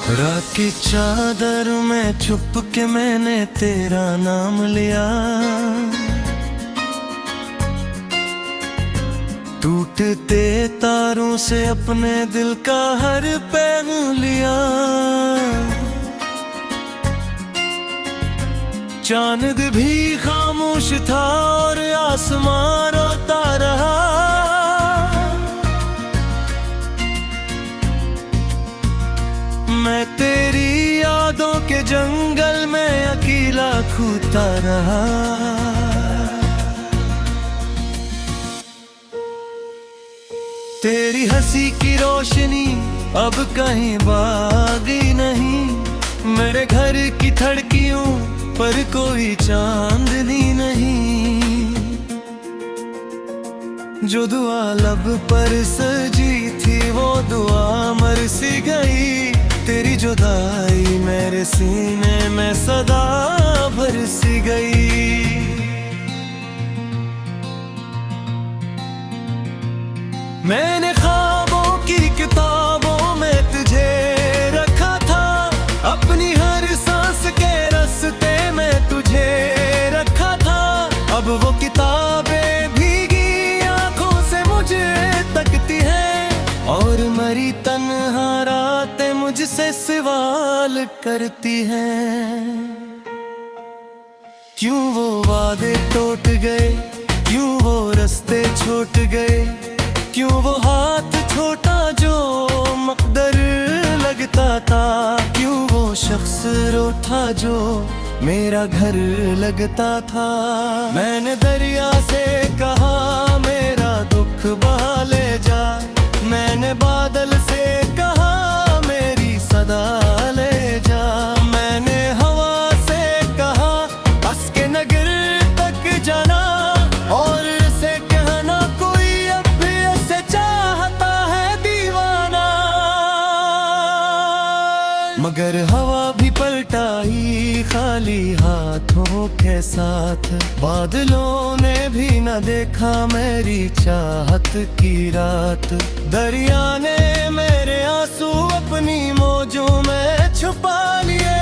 रात की चादर में छुप के मैंने तेरा नाम लिया। टूटते तारों से अपने दिल का हर पहलू लिया। चांद भी खामोश था और आसमान रोता रहा। मैं तेरी यादों के जंगल में अकेला कूदता रहा। तेरी हंसी की रोशनी अब कहीं बागी नहीं। मेरे घर की धड़कियों पर कोई चांदनी नहीं। जो दुआ लब पर सजी थी वो दुआ मर सी गई। तेरी जुदाई मेरे सीने में सदा भर सी गई। मैंने ख्वाबों की किताबों में तुझे रखा था। अपनी हर सांस के रास्ते में तुझे रखा था। अब वो किताबें भीगी आंखों से मुझे तकती हैं और मरी तन्हा रातें मुझसे सवाल करती हैं। क्यों वो वादे टूट गए, क्यों वो रास्ते छूट गए, क्यों वो हाथ छोटा जो मकदर लगता था, क्यों वो शख्स रूठा जो मेरा घर लगता था। मैंने दरिया से कहा मेरा दुख बहा ले जा। मैंने बादल से कहा मेरी सदा ले जा। मैंने हवा से कहा बस के नगर तक जाना और से कहना कोई अब भी ऐसे चाहता है दीवाना। मगर हवा भी पलटाई खाली हाथों के साथ। बादलों ने भी न देखा मेरी चाहत की रात। दरिया ने मेरे आंसू अपनी मौजों में छुपा लिए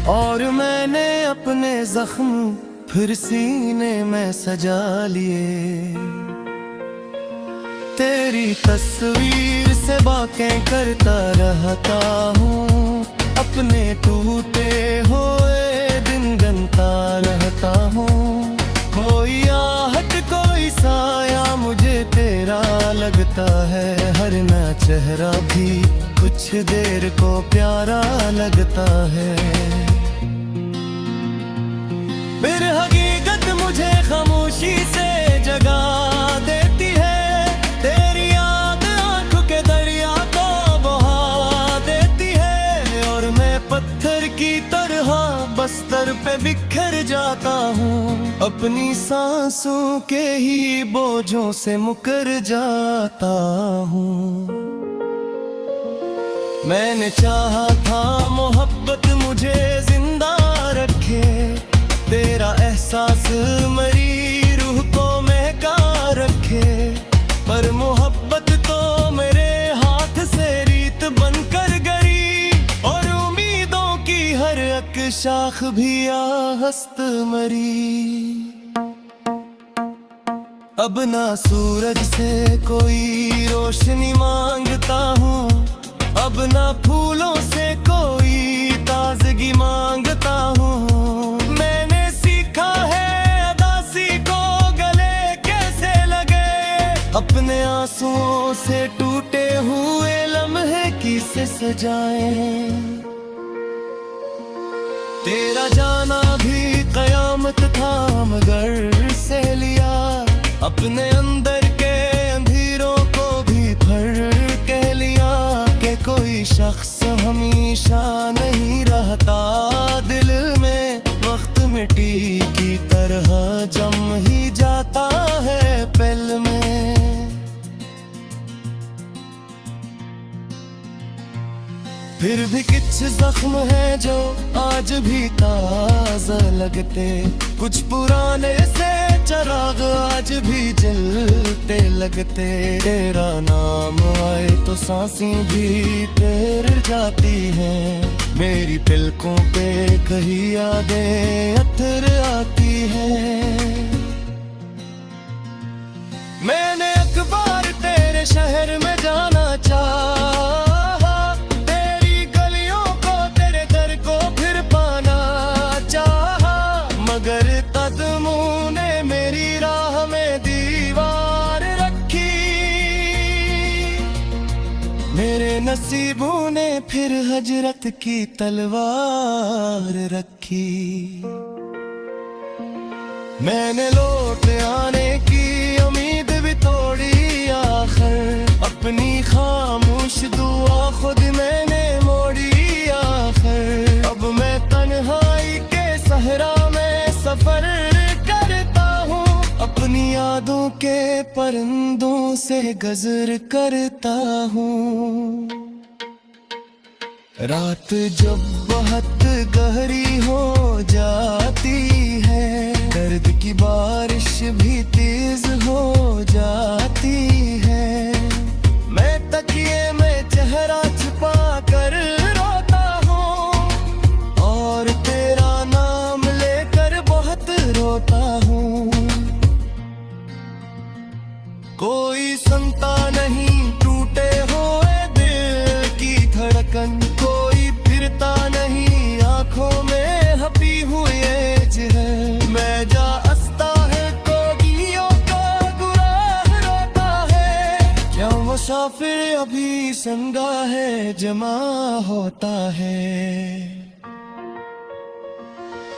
और मैंने अपने जख्म फिर सीने में सजा लिए। तेरी तस्वीर से बातें करता रहता हूँ। अपने टूटे हुए दिन गिनता रहता हूँ। कोई आहट कोई साया मुझे तेरा लगता है। हर नया चेहरा भी कुछ देर को प्यारा लगता है। फिर हकीकत मुझे खामोशी से जगा देती है। तेरी याद आंखों के दरिया को बहा देती है और मैं पत्थर की तरह बस्तर पे बिखर जाता हूँ। अपनी सांसों के ही बोझों से मुकर जाता हूँ। मैंने चाहा था मोहब्बत मुझे जिंदा रखे। तेरा एहसास मेरी रूह को महका रखे। पर मोहब्बत तो मेरे हाथ से रीत बनकर गई और उम्मीदों की हर एक शाख भी आहस्त मरी। अब ना सूरज से कोई रोशनी मांगता हूँ। अब ना फूलों से कोई ताजगी मांगता हूँ। मैंने सीखा है अदासी को गले कैसे लगे। अपने आंसुओं से टूटे हुए लम्हे किसे सजाएं। तेरा जाना भी कयामत था मगर से लिया। अपने अंदर के अंधेरों को भी भर कह लिया कि कोई शख्स हमेशा नहीं रहता दिल में। वक्त मिट्टी की तरह जम ही जाता है पल में। फिर भी कुछ जख्म है जो आज भी ताज़ा लगते। कुछ पुराने से चिराग आज भी जलते लगते। तेरा नाम आए तो सांसें भी तैर जाती हैं। मेरी पलकों पे कहीं यादें अथर आती हैं। मैंने अखबार तेरे शहर में जाना चाहा, तेरी गलियों को तेरे घर को फिर पाना चाहा, मगर कदमों ने मेरी राह में दीवार रखी। मेरे नसीबों ने फिर हजरत की तलवार रखी। मैंने लौट आने की उम्मीद भी तोड़ी आखिर, अपनी खामोश दुआ खुद मैंने मोड़ी आखिर। अब मैं तन्हाई के सहरा में सफर करता हूँ, अपनी यादों के परिंदों से गजर करता हूँ। रात जब बहुत गहरी हो जाती है, दर्द की बारिश भी तेज हो जाती है। मैं तकिए में चेहरा छुपा कर रोता हूँ, और तेरा नाम लेकर बहुत रोता हूँ। कोई सुनता नहीं टूटे हुए दिल की धड़कन, कोई फिरता नहीं आंखों में हपी हुई एज है। मैं जा हंसता है कोगियों का गुराह रोता है, क्या मुसाफिर अभी संगा है जमा होता है।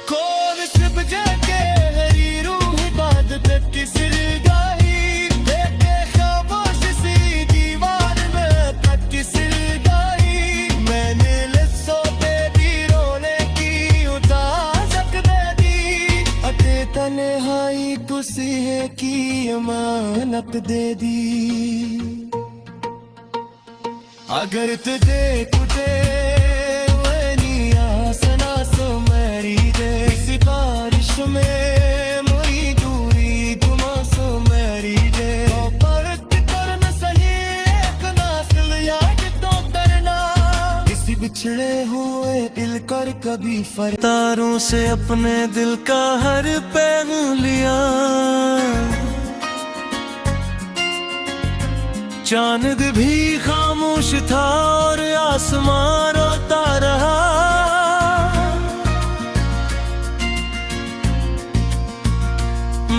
कौन सिर्फ जाके हरी रूह बाद तक किसी गाही, देखे खामोश सी दीवार में तक किसी गाही। मैंने लफ्ज़ों पे भी रोने की उजाज़त दे दी, अते तन्हाई तुसी है की अमानत दे दी। अगर तुझे तुझे वनी आसना सो मेरी दे, इसी बारिश में मोरी दूरी तुमा सो मेरी दे। परत करना सही एक नासिल याद तो करना, इसी बिछड़े हुए दिल कर कभी फर्क। तारों से अपने दिल का हर पहलू लिया, चांद भी खामोश था और आसमान रोता रहा।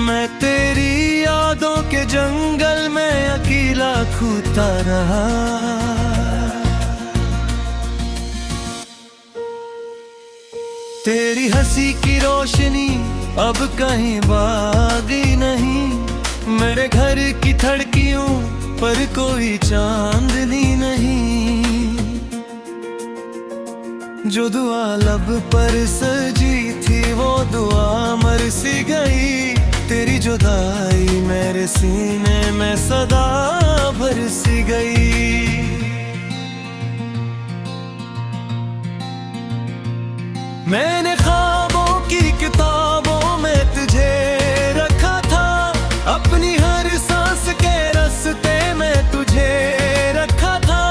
मैं तेरी यादों के जंगल में अकेला खूता रहा। तेरी हंसी की रोशनी अब कहीं बागी नहीं, मेरे घर की खिड़कियों पर कोई चांदनी नहीं। जो दुआ लब पर सजी थी वो दुआ मर सी गई। तेरी जुदाई मेरे सीने में सदा भर सी गई। मैंने ख्वाबों की किताबों में तुझे रखा था, अपनी हर सांस के रास्ते में तुझे रखा था।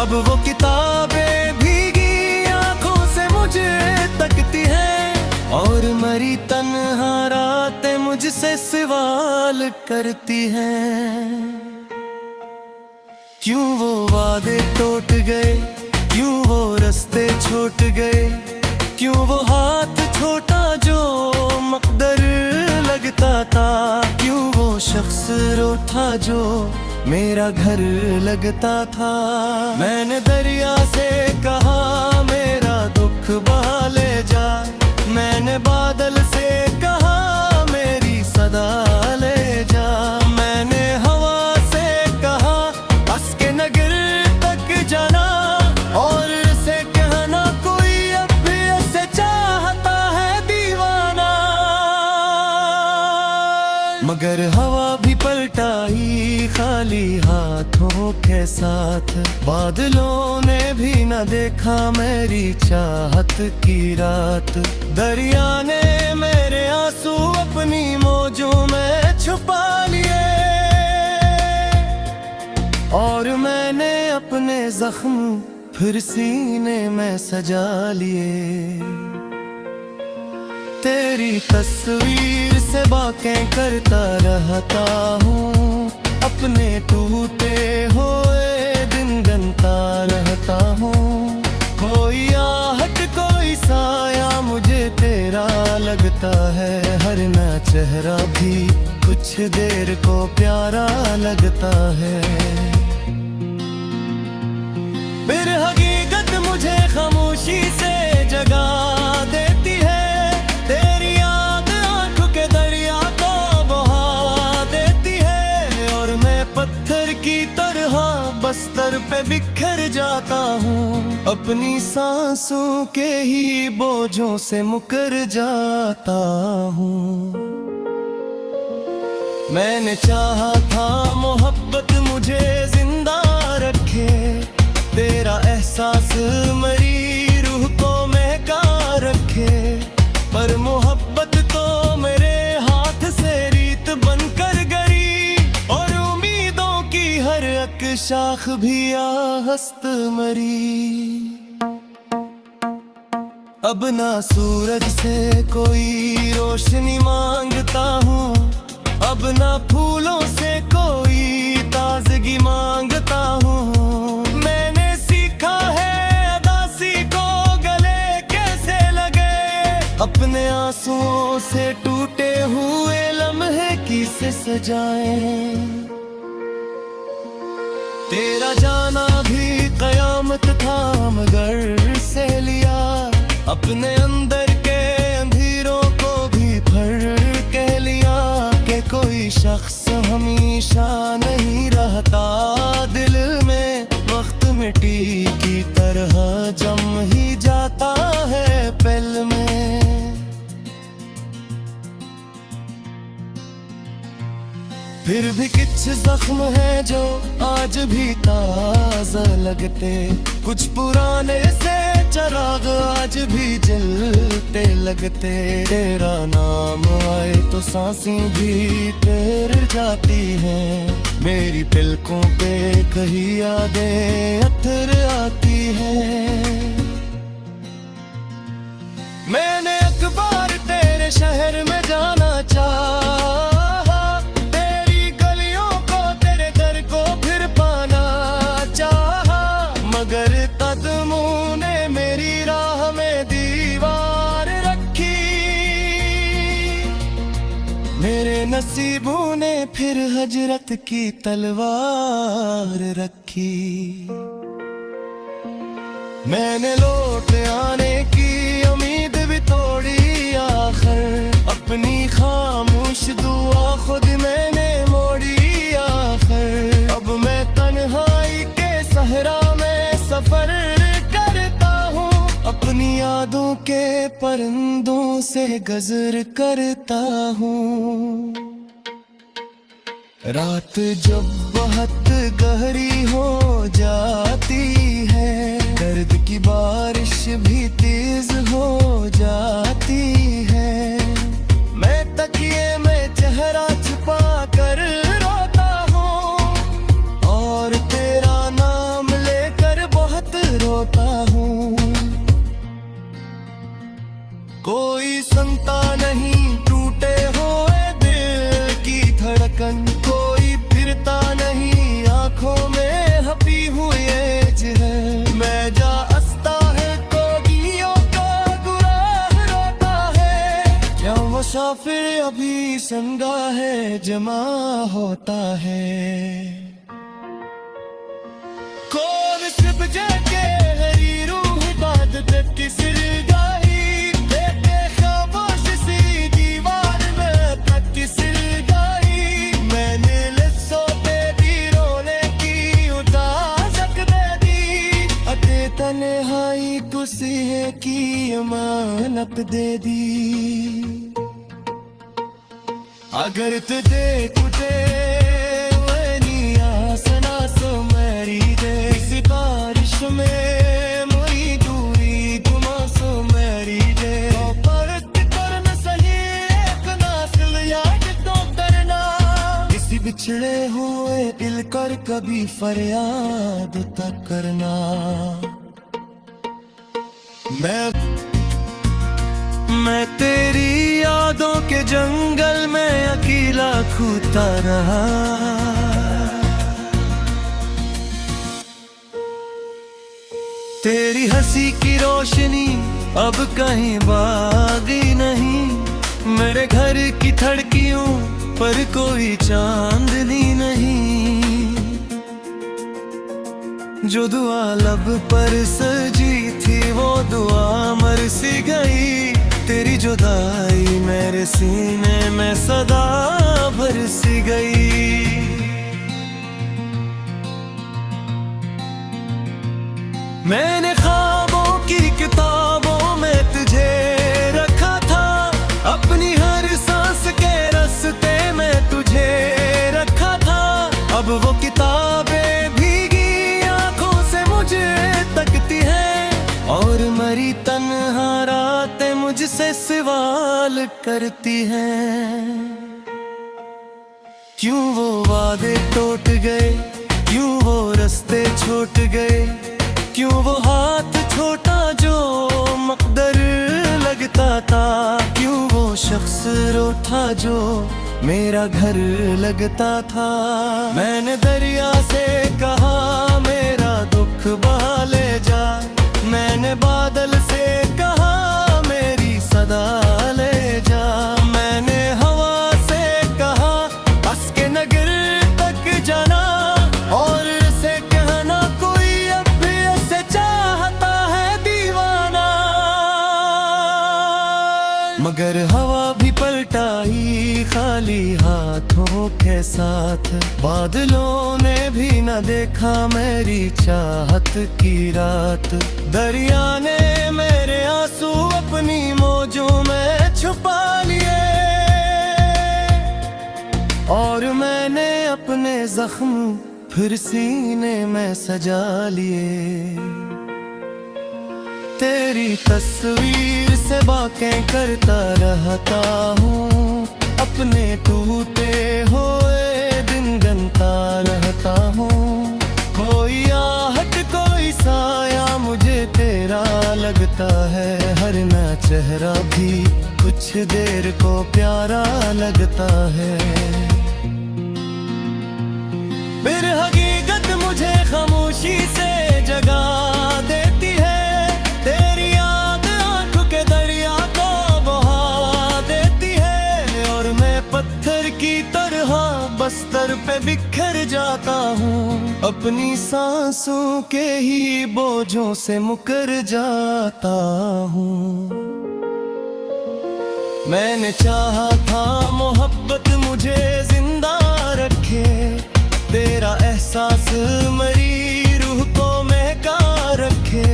अब वो किताबें भीगी आंखों से मुझे तकती हैं, और मरी तन्हा रातें मुझसे सवाल करती हैं। क्यों वो वादे टूट गए, क्यों वो रास्ते छूट गए, क्यों वो हाथ छोटा जो मकदर लगता था, क्यों वो शख्स रूठा जो मेरा घर लगता था। मैंने दरिया से कहा मेरा दुख बहा ले जा, मैंने बादल से कहा मेरी सदा ले जा। मैंने हवा से कहा बस के नगर तक जाना, और से कहना कोई अब भी ऐसे चाहता है दीवाना। मगर हवा भी पलटाई खाली हाथों के साथ, बादलों ने भी न देखा मेरी चाहत की रात। दरिया ने जख्म फिर सीने में सजा लिए। तेरी तस्वीर से बातें करता रहता हूँ, अपने टूटे हुए दिन गिनता रहता हूँ। कोई आहट कोई साया मुझे तेरा लगता है, हर नया चेहरा भी कुछ देर को प्यारा लगता है। फिर हकीकत मुझे खामोशी से जगा देती है, तेरी याद आंखों के दरिया को बहा देती है। और मैं पत्थर की तरह बस्तर पे बिखर जाता हूँ, अपनी सांसों के ही बोझों से मुकर जाता हूँ। मैंने चाहा था मोहब्बत मुझे जिंदा रखे, तेरा एहसास मेरी रूह को महका रखे। पर मोहब्बत तो मेरे हाथ से रीत बनकर गई, और उम्मीदों की हर एक शाख भी आहस्त मरी। अब ना सूरज से कोई रोशनी मांगता हूँ, अब ना फूलों से कोई ताजगी मांगता हूँ। मैंने सीखा है अदासी को गले कैसे लगे, अपने आंसुओं से टूटे हुए लम्हे किसे सजाएं। तेरा जाना भी कयामत था मगर से लिया, अपने अंदर के अंधेरों को भी भर कह लिया। कि कोई शख्स हमेशा नहीं रहता दिल में, वक्त मिट्टी की तरह जम ही जाता है पल में। फिर भी कुछ जख्म है जो आज भी ताज़ा लगते, कुछ पुराने से चिराग आज भी जलते लगते। तेरा नाम आए तो सांसें भी तैर जाती हैं, मेरी पलकों पे कहीं यादें अथर आती हैं। मैंने अखबार तेरे शहर में जाना चाहा, तेरी गलियों को तेरे दर को फिर पाना चाहा। मगर कदमों ने मेरी राह में दीवार रखी, मेरे नसीबों ने फिर हजरत की तलवार रखी। मैंने लौट आने की उम्मीद भी तोड़ी आखिर, अपनी खामोश दुआ खुद मैंने मोड़ी आखिर। अब मैं तन्हाई के सहरा में सफर करता हूँ, अपनी यादों के परिंदों से गजर करता हूँ। रात जब बहुत गहरी हो जाती है, दर्द की बारिश भी तेज हो जाती है। मैं तकिए में चेहरा छुपा कर रोता हूँ, और तेरा नाम लेकर बहुत रोता हूँ। कोई सुनता नहीं टूटे हुए दिल की धड़कन, कोई फिरता नहीं आंखों में हपी हुई एज है। मैं जा हंसता है कोगियों का गुराह रोता है, क्या मुसाफिर अभी संगा है जमा होता है। कौन सिर्फ जाके हरी रूह बाद तक किसी गाही, तन्हाई तुसी है की अमानत दे दी। अगर तुझे कुटे सना सो मेरी दे, इस बारिश में मोरी दूरी घुमा सो मेरी दे। परत करना सही एक नासिल याद तो करना, किसी भी बिछड़े हुए दिल कर कभी फरियाद तक करना। मैं तेरी यादों के जंगल में अकेला कूदता रहा। तेरी हंसी की रोशनी अब कहीं बागी नहीं। मेरे घर की धड़कियों पर कोई चांदनी नहीं। जो दुआ लब पर सजी थी वो दुआ मर सी गई। तेरी जुदाई मेरे सीने में सदा भर सी गई। मैंने ख्वाबों की किताबों में तुझे रखा था। अपनी हर सांस के रास्ते में तुझे रखा था। अब वो किताबें भीगी आंखों से मुझे तकती हैं और मरी तन्हा रातें मुझसे सवाल करती हैं। क्यों वो वादे टूट गए, क्यों वो रास्ते छूट गए, क्यों वो हाथ छोटा जो मकदर लगता था, क्यों वो शख्स रूठा जो मेरा घर लगता था। मैंने दरिया से कहा मेरा दुख बहा ले जा। मैंने बादल से कहा मेरी सदा ले जा। मैंने हवा से कहा बस के नगर तक जाना और से कहना कोई अब भी ऐसे चाहता है दीवाना। मगर हवा भी पलटाई खाली हाथों के साथ। बादलों ने भी न देखा मेरी चाहत की रात। दरिया ने मेरे आंसू अपनी मौजों में छुपा लिए और मैंने अपने जख्म फिर सीने में सजा लिए। तेरी तस्वीर से बातें करता रहता हूँ। अपने टूटे हुए दिन गिनता रहता हूँ। कोई आहट कोई साया मुझे तेरा लगता है। हर नया चेहरा भी कुछ देर को प्यारा लगता है। फिर हकीकत मुझे खामोशी से जगा देती है। तेरी याद आंखों के दरिया को बहा देती है और मैं पत्थर की तरह बस्तर पे बिखर जाता हूँ। अपनी सांसों के ही बोझों से मुकर जाता हूँ। मैंने चाहा था मोहब्बत मुझे जिंदा रखे। तेरा एहसास मरी रूह को महका रखे।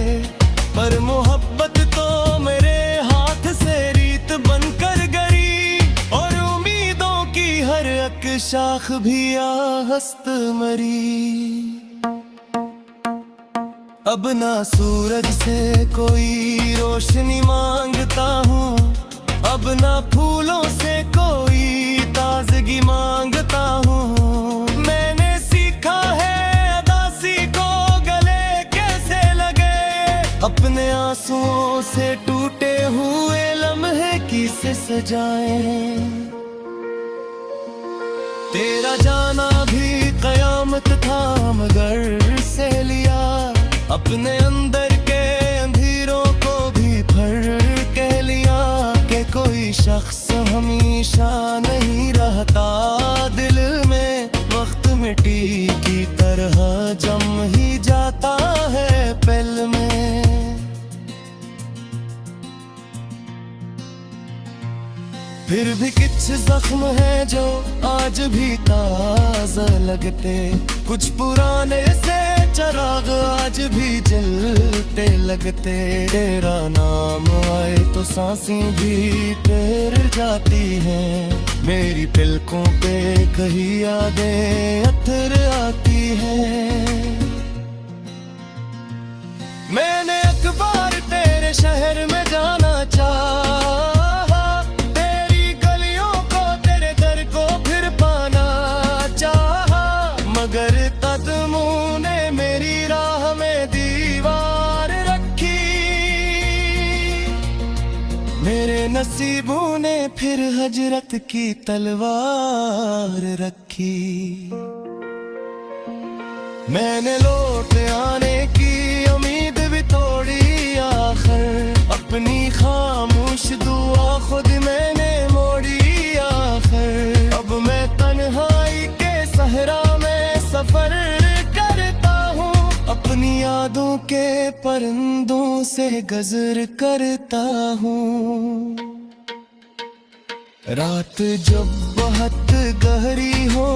पर मोहब्बत तो मेरे हाथ से रीत बनकर गई और उम्मीदों की हर एक शाख भी आहस्त मरी। अब ना सूरज से कोई रोशनी मांगता हूँ। अब ना फूलों से कोई ताजगी मांगता हूँ। मैंने सीखा है अदासी को गले कैसे लगे। अपने आंसुओं से टूटे हुए लम्हे किसे सजाएं। तेरा जाना भी कयामत था मगर से लिया। अपने अंदर के अंधेरों को भी भर कह लिया कि कोई शख्स हमेशा नहीं रहता दिल में। वक्त मिट्टी की तरह जम ही जाता है पल में। फिर भी कुछ जख्म है जो आज भी ताज़ा लगते। कुछ पुराने से चराग आज भी जलते लगते। तेरा नाम आए तो सांसें भी ठहर जाती हैं। मेरी पलकों पे कहीं यादें अथर आती हैं। मैंने अखबार तेरे शहर में जाना चाहा। तेरी गलियों को तेरे दर को फिर पाना चाहा। नसीबों ने फिर हजरत की तलवार रखी। मैंने लौट आने की उम्मीद भी तोड़ी, आखिर अपनी खामोश दुआ खुद मैंने मोड़ी। आखिर अब मैं तन्हाई के सहरा में सफर करता हूँ, अपनी यादों के परिंदों से गजर करता हूँ। रात जब बहुत गहरी हो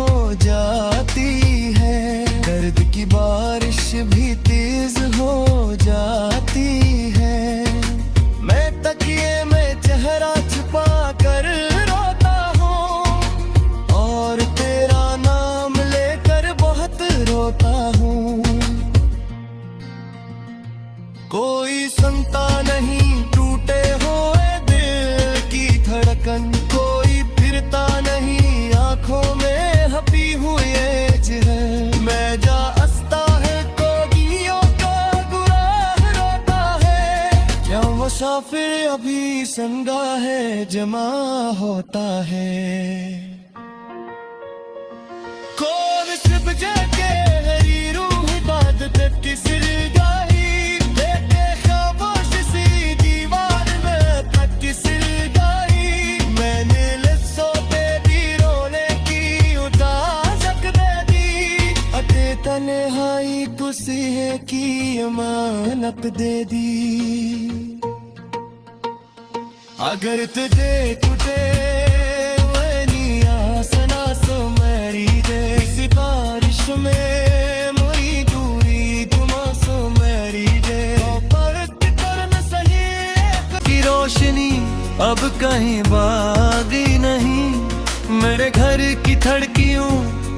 जाती है, दर्द की बारिश भी तेज हो जाती है, मैं तकिए में चेहरा छुपा कर रोता हूँ और तेरा नाम लेकर बहुत रोता हूँ। कोई सुनता नहीं टूटे हुए दिल की धड़कन, कोई फिरता नहीं आंखों में हपी हुई जहर। मैं जा हंसता है कोगियों का गुराह रोता है, क्या मुसाफिर अभी संगा है जमा होता है। कौन सिर्फ जाके हरी रूह बात तक किसी गाही, देखे खामोश सी दीवार में तक किसी गाही। मैंने लफ्ज़ों पे भी रोने की उजाज़त दे दी, अते तन्हाई तुसी है की अमानत दे दी। अगर तुझे टूटे सना सो मेरी दे, इसी बारिश में मोरी दूरी तुमा सो मेरी दे। पर करन सही की रोशनी अब कहीं बागी नहीं, मेरे घर की धड़कियों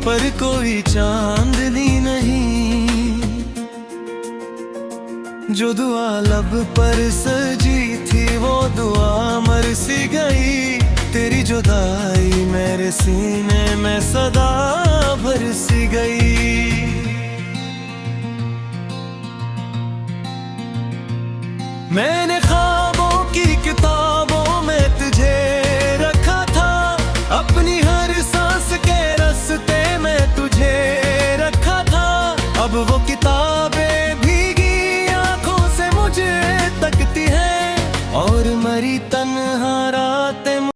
पर कोई चांदनी नहीं। जो दुआ लब पर सजी थी वो दुआ मर सी गई, तेरी जुदाई मेरे सीने में सदा भर सी गई। मैं